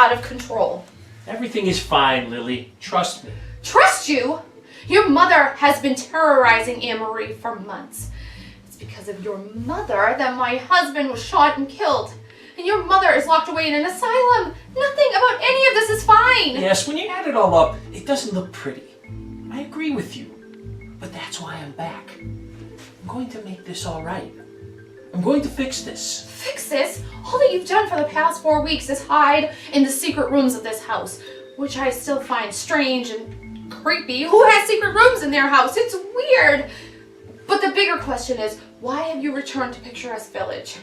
out of control. Everything is fine, Lily. Trust me. Trust you? Your mother has been terrorizing Anne-Marie for months. It's because of your mother that my husband was shot and killed. And your mother is locked away in an asylum. Nothing about any of this is fine. Yes, when you add it all up, it doesn't look pretty. I agree with you. But that's why I'm back. I'm going to make this all right. I'm going to fix this. Fix this? All that you've done for the past 4 weeks is hide in the secret rooms of this house, which I still find strange and creepy. Who has secret rooms in their house? It's weird. But the bigger question is, why have you returned to Picturesque Village?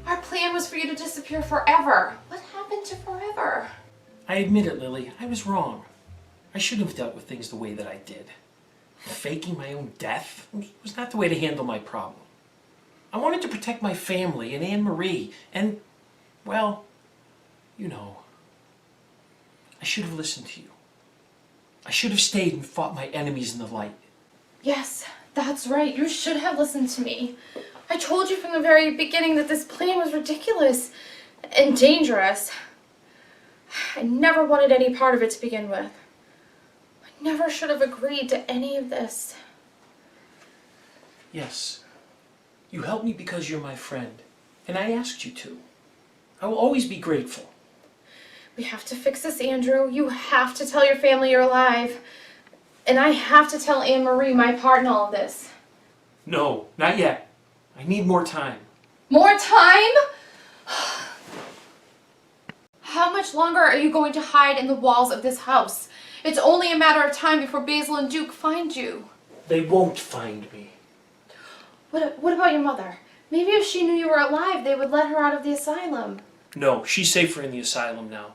Our plan was for you to disappear forever. What happened to forever? I admit it, Lily. I was wrong. I shouldn't have dealt with things the way that I did. Faking my own death was not the way to handle my problem. I wanted to protect my family and Anne-Marie, and, well, you know, I should have listened to you. I should have stayed and fought my enemies in the light. Yes, that's right. You should have listened to me. I told you from the very beginning that this plan was ridiculous and dangerous. I never wanted any part of it to begin with. I never should have agreed to any of this. Yes, you helped me because you're my friend, and I asked you to. I will always be grateful. We have to fix this, Andrew. You have to tell your family you're alive. And I have to tell Anne-Marie my part in all of this. No, not yet. I need more time. More time? How much longer are you going to hide in the walls of this house? It's only a matter of time before Basil and Duke find you. They won't find me. What about your mother? Maybe if she knew you were alive, they would let her out of the asylum. No, she's safer in the asylum now.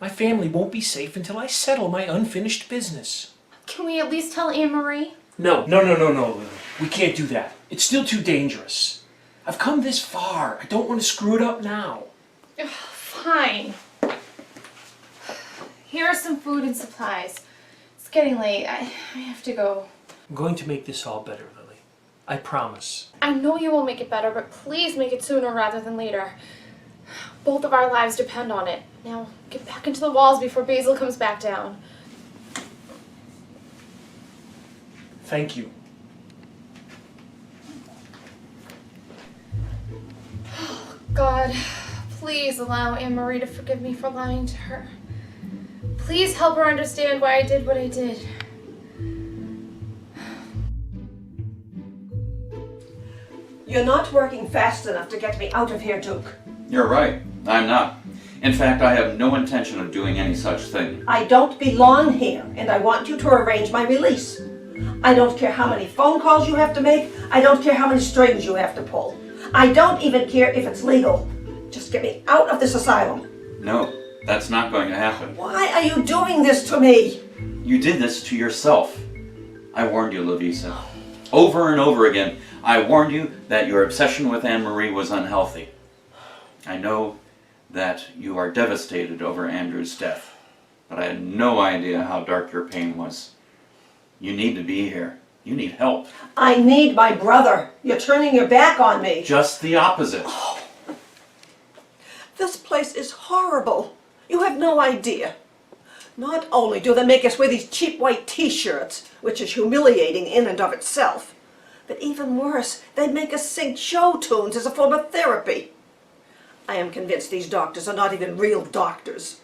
My family won't be safe until I settle my unfinished business. Can we at least tell Anne-Marie? No, Lily. We can't do that. It's still too dangerous. I've come this far. I don't want to screw it up now. Ugh, fine. Here are some food and supplies. It's getting late. I have to go. I'm going to make this all better, Lily. I promise. I know you will make it better, but please make it sooner rather than later. Both of our lives depend on it. Now, get back into the walls before Basil comes back down. Thank you. God, please allow Anne-Marie to forgive me for lying to her. Please help her understand why I did what I did. You're not working fast enough to get me out of here, Duke. You're right. I'm not. In fact, I have no intention of doing any such thing. I don't belong here, and I want you to arrange my release. I don't care how many phone calls you have to make. I don't care how many strings you have to pull. I don't even care if it's legal. Just get me out of this asylum. No, that's not going to happen. Why are you doing this to me? You did this to yourself. I warned you, Lavisa. Over and over again, I warned you that your obsession with Anne-Marie was unhealthy. I know that you are devastated over Andrew's death, but I had no idea how dark your pain was. You need to be here. You need help. I need my brother. You're turning your back on me. Just the opposite. Oh. This place is horrible. You have no idea. Not only do they make us wear these cheap white t-shirts, which is humiliating in and of itself, but even worse, they make us sing show tunes as a form of therapy. I am convinced these doctors are not even real doctors.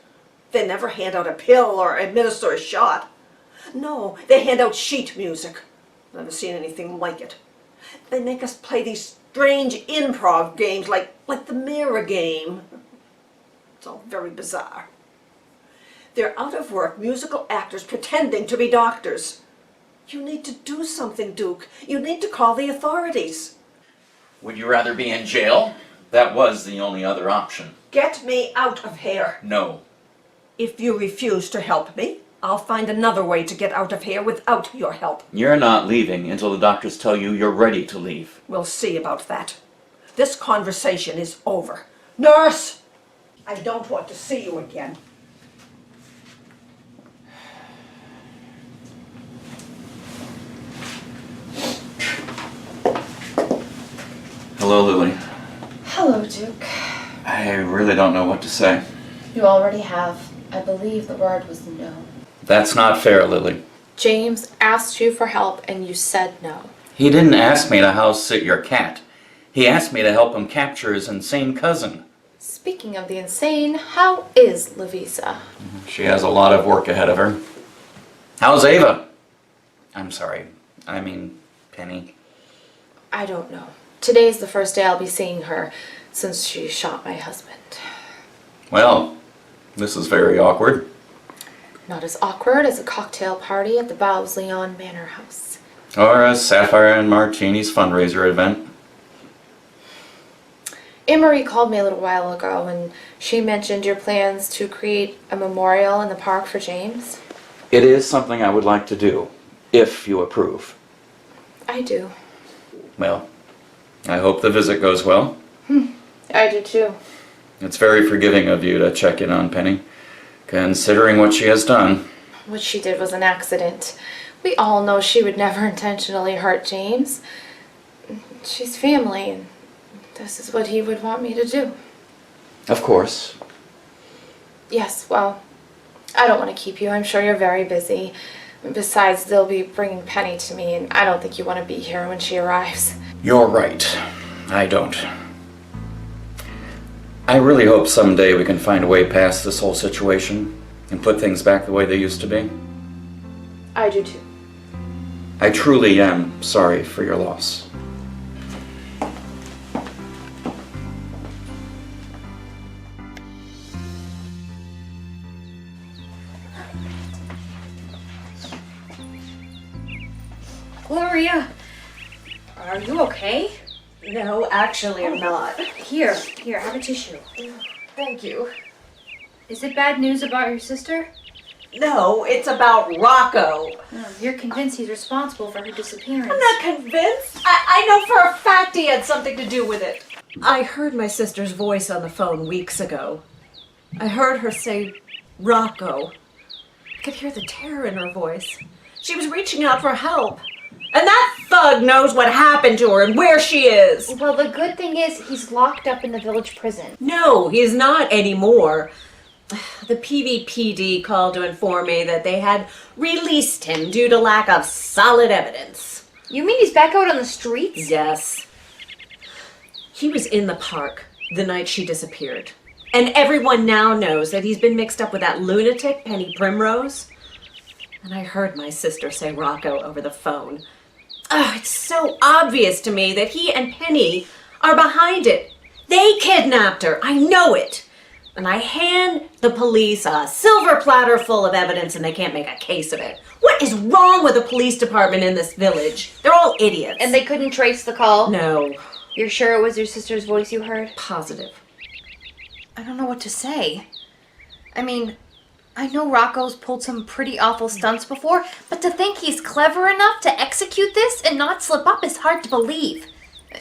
They never hand out a pill or administer a shot. No, they hand out sheet music. I've never seen anything like it. They make us play these strange improv games like the mirror game. It's all very bizarre. They're out-of-work musical actors pretending to be doctors. You need to do something, Duke. You need to call the authorities. Would you rather be in jail? That was the only other option. Get me out of here. No. If you refuse to help me, I'll find another way to get out of here without your help. You're not leaving until the doctors tell you you're ready to leave. We'll see about that. This conversation is over. Nurse! I don't want to see you again. Hello, Lily. Hello, Duke. I really don't know what to say. You already have. I believe the word was no. That's not fair, Lily. James asked you for help and you said no. He didn't ask me to house sit your cat. He asked me to help him capture his insane cousin. Speaking of the insane, how is Lavisa? She has a lot of work ahead of her. How's Ava? I'm sorry. I mean, Penny. I don't know. Today's the first day I'll be seeing her since she shot my husband. Well, this is very awkward. Not as awkward as a cocktail party at the Bowes-Leon Manor House. Or a Sapphire and Martini's fundraiser event. Emery called me a little while ago and she mentioned your plans to create a memorial in the park for James. It is something I would like to do, if you approve. I do. Well, I hope the visit goes well. I do too. It's very forgiving of you to check in on Penny, considering what she has done. What she did was an accident. We all know she would never intentionally hurt James. She's family and this is what he would want me to do. Of course. Yes, well, I don't want to keep you. I'm sure you're very busy. Besides, they'll be bringing Penny to me, and I don't think you want to be here when she arrives. You're right. I don't. I really hope someday we can find a way past this whole situation and put things back the way they used to be. I do too. I truly am sorry for your loss. Gloria, are you okay? No, actually I'm not. Here, have a tissue. Thank you. Is it bad news about your sister? No, it's about Rocco. Oh, you're convinced he's responsible for her disappearance. I'm not convinced. I know for a fact he had something to do with it. I heard my sister's voice on the phone weeks ago. I heard her say, Rocco. I could hear the terror in her voice. She was reaching out for help. And that thug knows what happened to her and where she is. Well, the good thing is he's locked up in the village prison. No, he's not anymore. The PVPD called to inform me that they had released him due to lack of solid evidence. You mean he's back out on the streets? Yes. He was in the park the night she disappeared. And everyone now knows that he's been mixed up with that lunatic, Penny Primrose. And I heard my sister say Rocco over the phone. Oh, it's so obvious to me that he and Penny are behind it. They kidnapped her. I know it. And I hand the police a silver platter full of evidence and they can't make a case of it. What is wrong with the police department in this village? They're all idiots. And they couldn't trace the call? No. You're sure it was your sister's voice you heard? Positive. I don't know what to say. I mean, I know Rocco's pulled some pretty awful stunts before, but to think he's clever enough to execute this and not slip up is hard to believe.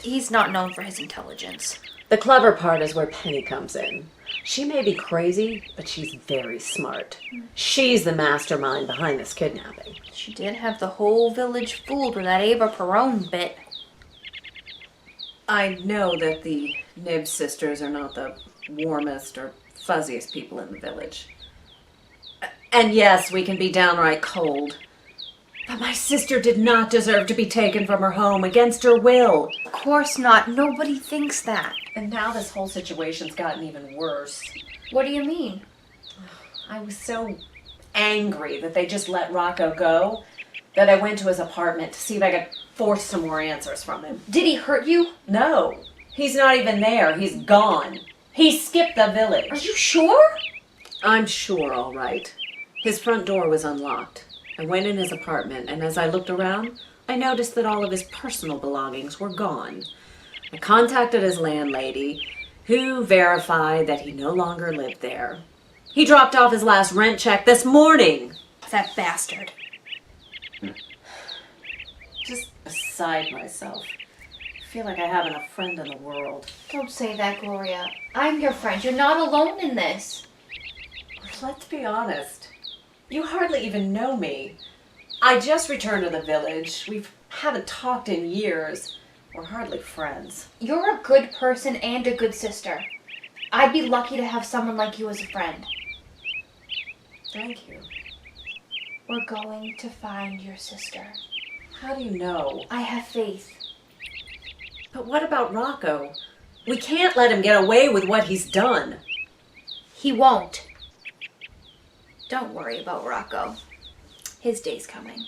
He's not known for his intelligence. The clever part is where Penny comes in. She may be crazy, but she's very smart. She's the mastermind behind this kidnapping. She did have the whole village fooled with that Ava Perone bit. I know that the Nib sisters are not the warmest or fuzziest people in the village. And yes, we can be downright cold. But my sister did not deserve to be taken from her home against her will. Of course not. Nobody thinks that. And now this whole situation's gotten even worse. What do you mean? I was so angry that they just let Rocco go that I went to his apartment to see if I could force some more answers from him. Did he hurt you? No, he's not even there. He's gone. He skipped the village. Are you sure? I'm sure, all right. His front door was unlocked. I went in his apartment, and as I looked around, I noticed that all of his personal belongings were gone. I contacted his landlady, who verified that he no longer lived there. He dropped off his last rent check this morning. That bastard. Just beside myself. I feel like I haven't a friend in the world. Don't say that, Gloria. I'm your friend. You're not alone in this. Let's be honest. You hardly even know me. I just returned to the village. We haven't talked in years. We're hardly friends. You're a good person and a good sister. I'd be lucky to have someone like you as a friend. Thank you. We're going to find your sister. How do you know? I have faith. But what about Rocco? We can't let him get away with what he's done. He won't. Don't worry about Rocco. His day's coming.